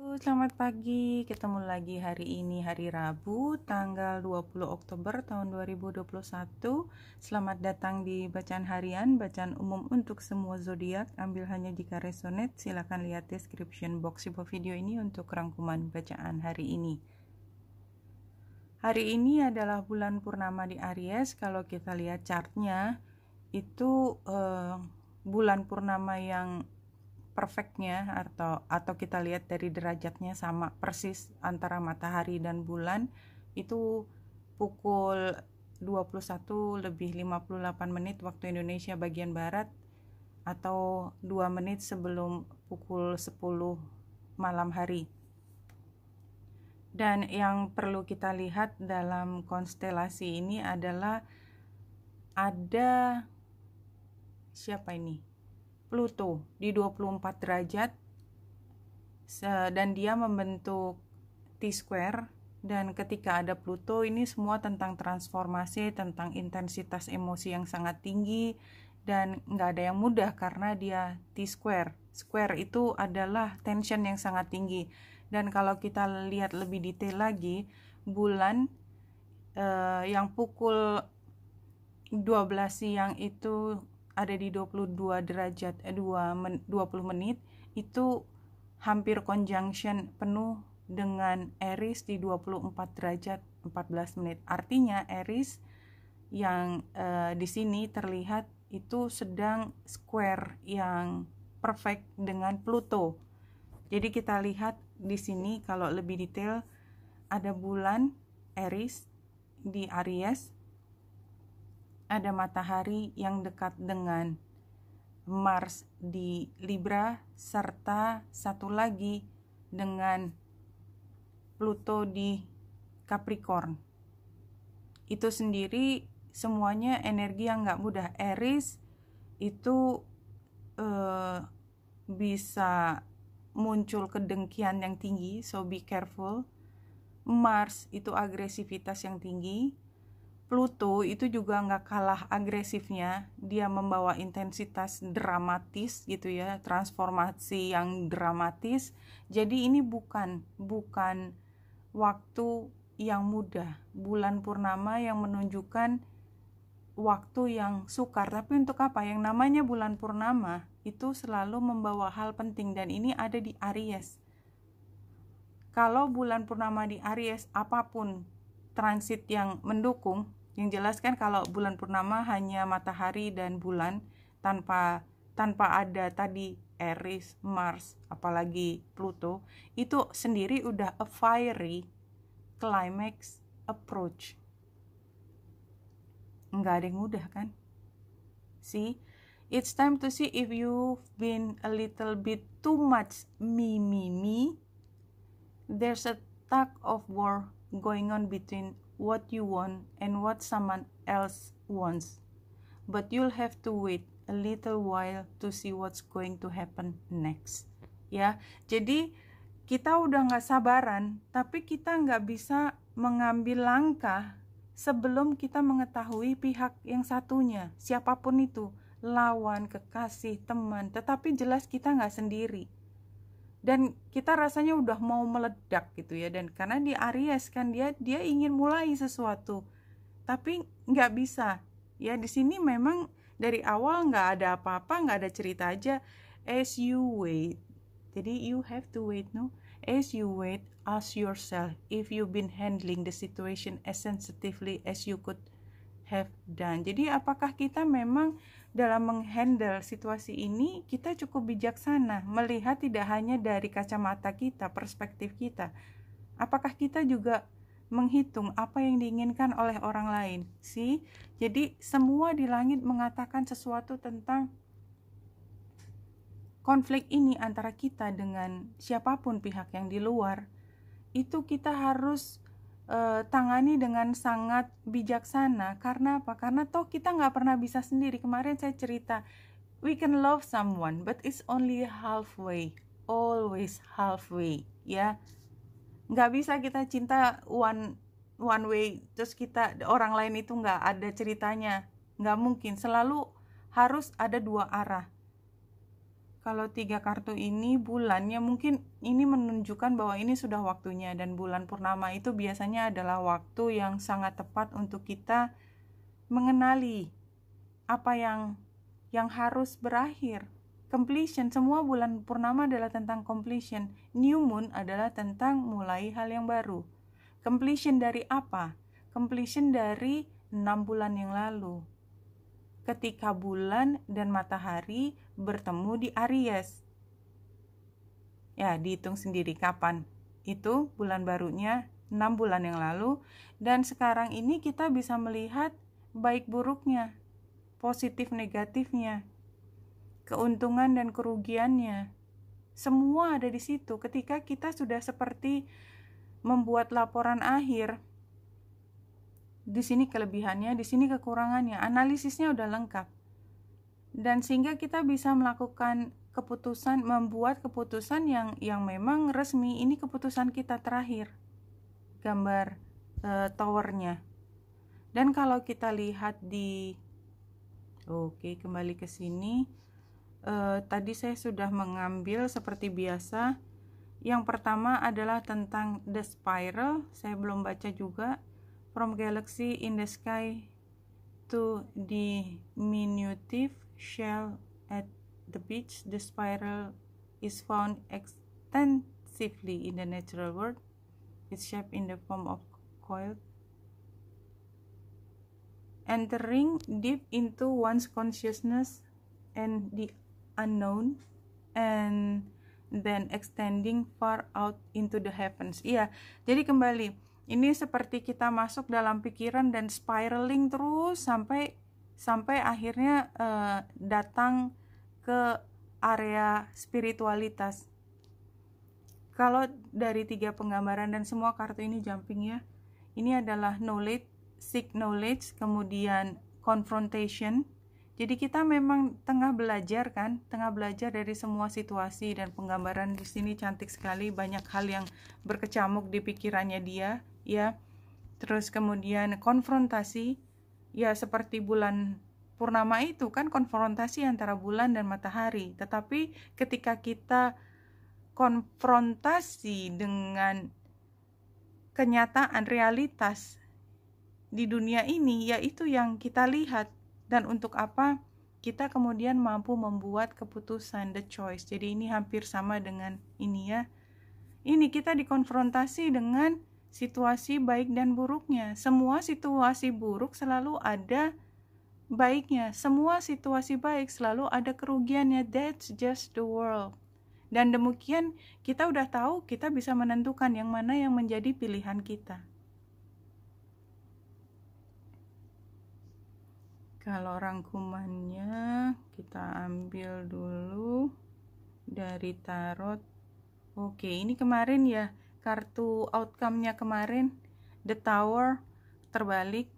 Selamat pagi, ketemu lagi hari ini hari Rabu tanggal 20 Oktober tahun 2021. Selamat datang di bacaan harian, bacaan umum untuk semua zodiak. Ambil hanya jika resonate. Silakan lihat description box di bawah video ini untuk rangkuman bacaan hari ini. Hari ini adalah bulan purnama di Aries. Kalau kita lihat chartnya, itu bulan purnama yang perfectnya atau kita lihat dari derajatnya sama persis antara matahari dan bulan itu pukul 21:58 waktu Indonesia bagian barat atau 2 menit sebelum pukul 10 malam hari. Dan yang perlu kita lihat dalam konstelasi ini adalah ada siapa ini? Pluto di 24 derajat dan dia membentuk T-square, dan ketika ada Pluto ini semua tentang transformasi, tentang intensitas emosi yang sangat tinggi dan nggak ada yang mudah karena dia T-square. Square itu adalah tension yang sangat tinggi, dan kalau kita lihat lebih detail lagi, bulan yang pukul 12 siang itu ada di 22 derajat 20 menit itu hampir conjunction penuh dengan Aries di 24 derajat 14 menit. Artinya Aries yang di sini terlihat itu sedang square yang perfect dengan Pluto. Jadi kita lihat di sini kalau lebih detail ada bulan Aries di Aries, ada matahari yang dekat dengan Mars di Libra, serta satu lagi dengan Pluto di Capricorn. Itu sendiri semuanya energi yang gak mudah. Aries itu bisa muncul kedengkian yang tinggi, so be careful. Mars itu agresivitas yang tinggi. Pluto itu juga nggak kalah agresifnya, dia membawa intensitas dramatis gitu ya, transformasi yang dramatis. Jadi ini bukan waktu yang mudah, bulan purnama yang menunjukkan waktu yang sukar. Tapi untuk apa? Yang namanya bulan purnama itu selalu membawa hal penting, dan ini ada di Aries. Kalau bulan purnama di Aries, apapun transit yang mendukung, yang jelas kan kalau bulan purnama hanya matahari dan bulan tanpa ada tadi Aries, Mars, apalagi Pluto, itu sendiri udah a fiery climax approach. Nggak ada yang mudah kan? See, it's time to see if you've been a little bit too much me. There's a tug of war going on between what you want and what someone else wants. But you'll have to wait a little while to see what's going to happen next. Ya, jadi kita udah gak sabaran, tapi kita gak bisa mengambil langkah sebelum kita mengetahui pihak yang satunya, siapapun itu, lawan, kekasih, teman, tetapi jelas kita gak sendiri. Dan kita rasanya udah mau meledak gitu ya, dan karena di Aries kan dia ingin mulai sesuatu tapi nggak bisa ya. Di sini memang dari awal nggak ada apa-apa, nggak ada cerita aja. As you wait, jadi you have to wait, no? As you wait, ask yourself if you've been handling the situation as sensitively as you could have done. Jadi apakah kita memang dalam menghandle situasi ini kita cukup bijaksana, melihat tidak hanya dari kacamata kita, perspektif kita. Apakah kita juga menghitung apa yang diinginkan oleh orang lain? See? Jadi semua di langit mengatakan sesuatu tentang konflik ini antara kita dengan siapapun pihak yang di luar. Itu kita harus tangani dengan sangat bijaksana. Karena apa? Karena toh kita nggak pernah bisa sendiri. Kemarin saya cerita, we can love someone, but it's only halfway, always halfway, ya. Nggak bisa kita cinta one way, terus kita orang lain itu nggak ada ceritanya, nggak mungkin. Selalu harus ada dua arah. kalau 3 kartu ini bulannya mungkin ini menunjukkan bahwa ini sudah waktunya, dan bulan purnama itu biasanya adalah waktu yang sangat tepat untuk kita mengenali apa yang harus berakhir. Completion, semua bulan purnama adalah tentang completion. New moon adalah tentang mulai hal yang baru. Completion dari apa? Completion dari 6 bulan yang lalu, ketika bulan dan matahari bertemu di Aries. Ya, dihitung sendiri kapan. Itu bulan barunya 6 bulan yang lalu, dan sekarang ini kita bisa melihat baik buruknya, positif negatifnya, keuntungan dan kerugiannya. Semua ada di situ. Ketika kita sudah seperti membuat laporan akhir, di sini kelebihannya, di sini kekurangannya, analisisnya udah lengkap. Dan sehingga kita bisa melakukan keputusan, membuat keputusan yang memang resmi. Ini keputusan kita terakhir. Gambar towernya. Dan kalau kita lihat di kembali ke sini. Tadi saya sudah mengambil seperti biasa. Yang pertama adalah tentang the spiral. Saya belum baca juga. From galaxy in the sky to diminutive shell at the beach, the spiral is found extensively in the natural world. It's shaped in the form of coil, entering deep into one's consciousness and the unknown, and then extending far out into the heavens. Iya, jadi kembali. Ini seperti kita masuk dalam pikiran dan spiraling terus sampai akhirnya datang ke area spiritualitas. Kalau dari 3 penggambaran dan semua kartu ini jumping ya. Ini adalah knowledge, seek knowledge, kemudian confrontation. Jadi kita memang tengah belajar dari semua situasi, dan penggambaran di sini cantik sekali, banyak hal yang berkecamuk di pikirannya dia. Ya, terus kemudian konfrontasi, ya seperti bulan purnama itu kan konfrontasi antara bulan dan matahari. Tetapi ketika kita konfrontasi dengan kenyataan realitas di dunia ini, yaitu yang kita lihat, dan untuk apa kita kemudian mampu membuat keputusan, the choice. Jadi ini hampir sama dengan ini ya. Ini kita dikonfrontasi dengan situasi baik dan buruknya. Semua situasi buruk selalu ada baiknya. Semua situasi baik selalu ada kerugiannya. That's just the world. Dan demikian kita udah tahu, kita bisa menentukan yang mana yang menjadi pilihan kita. Kalau rangkumannya kita ambil dulu dari tarot. Oke, ini kemarin ya. Kartu outcome-nya kemarin, the tower, terbalik,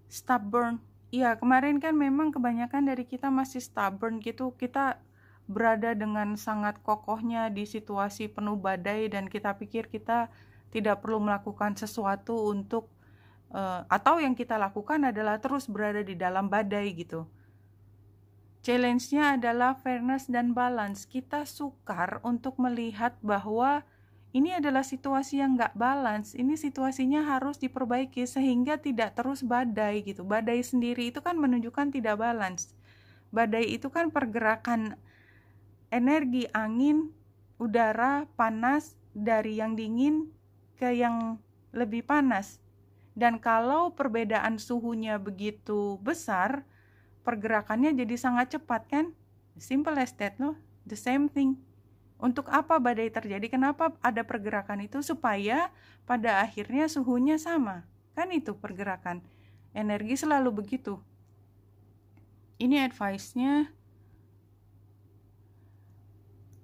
stubborn. Iya, kemarin kan memang kebanyakan dari kita masih stubborn gitu. Kita berada dengan sangat kokohnya di situasi penuh badai, dan kita pikir kita tidak perlu melakukan sesuatu untuk atau yang kita lakukan adalah terus berada di dalam badai gitu. Challenge-nya adalah fairness dan balance. Kita sukar untuk melihat bahwa ini adalah situasi yang nggak balance. Ini situasinya harus diperbaiki sehingga tidak terus badai gitu. Badai sendiri itu kan menunjukkan tidak balance. Badai itu kan pergerakan energi, angin, udara, panas dari yang dingin ke yang lebih panas. Dan kalau perbedaan suhunya begitu besar, pergerakannya jadi sangat cepat kan? Simple as that loh. The same thing. Untuk apa badai terjadi? Kenapa ada pergerakan itu? Supaya pada akhirnya suhunya sama. Kan itu pergerakan. Energi selalu begitu. Ini advice-nya.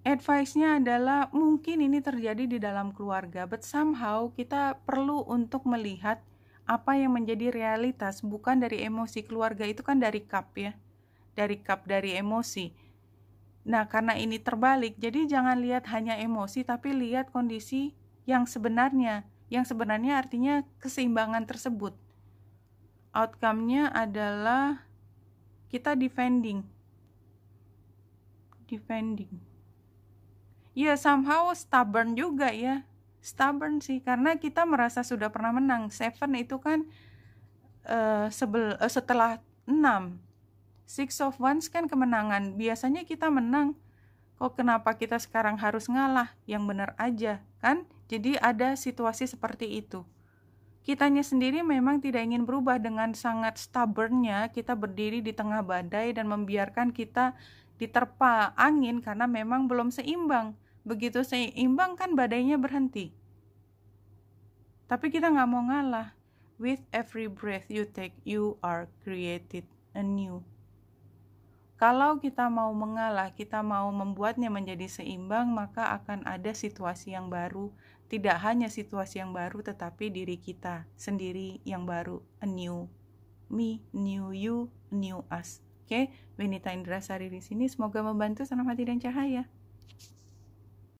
Advice-nya adalah mungkin ini terjadi di dalam keluarga, but somehow kita perlu untuk melihat apa yang menjadi realitas, bukan dari emosi. Keluarga itu kan dari cup ya. Dari cup, dari emosi. Nah, karena ini terbalik, jadi jangan lihat hanya emosi, tapi lihat kondisi yang sebenarnya. Yang sebenarnya artinya keseimbangan tersebut. Outcome-nya adalah kita defending. Ya somehow stubborn juga ya. Stubborn sih, karena kita merasa sudah pernah menang. 7 itu kan setelah 6. 6 of Wands kan kemenangan. Biasanya kita menang. Kok kenapa kita sekarang harus ngalah? Yang benar aja, kan? Jadi ada situasi seperti itu. Kitanya sendiri memang tidak ingin berubah. Dengan sangat stubbornnya kita berdiri di tengah badai dan membiarkan kita diterpa angin karena memang belum seimbang. Begitu seimbang kan badainya berhenti. Tapi kita nggak mau ngalah. With every breath you take, you are created anew. Kalau kita mau mengalah, kita mau membuatnya menjadi seimbang, maka akan ada situasi yang baru. Tidak hanya situasi yang baru, tetapi diri kita sendiri yang baru. A new me, new you, new us. Oke, Winita Indrasari di sini. Semoga membantu. Salam hati dan cahaya.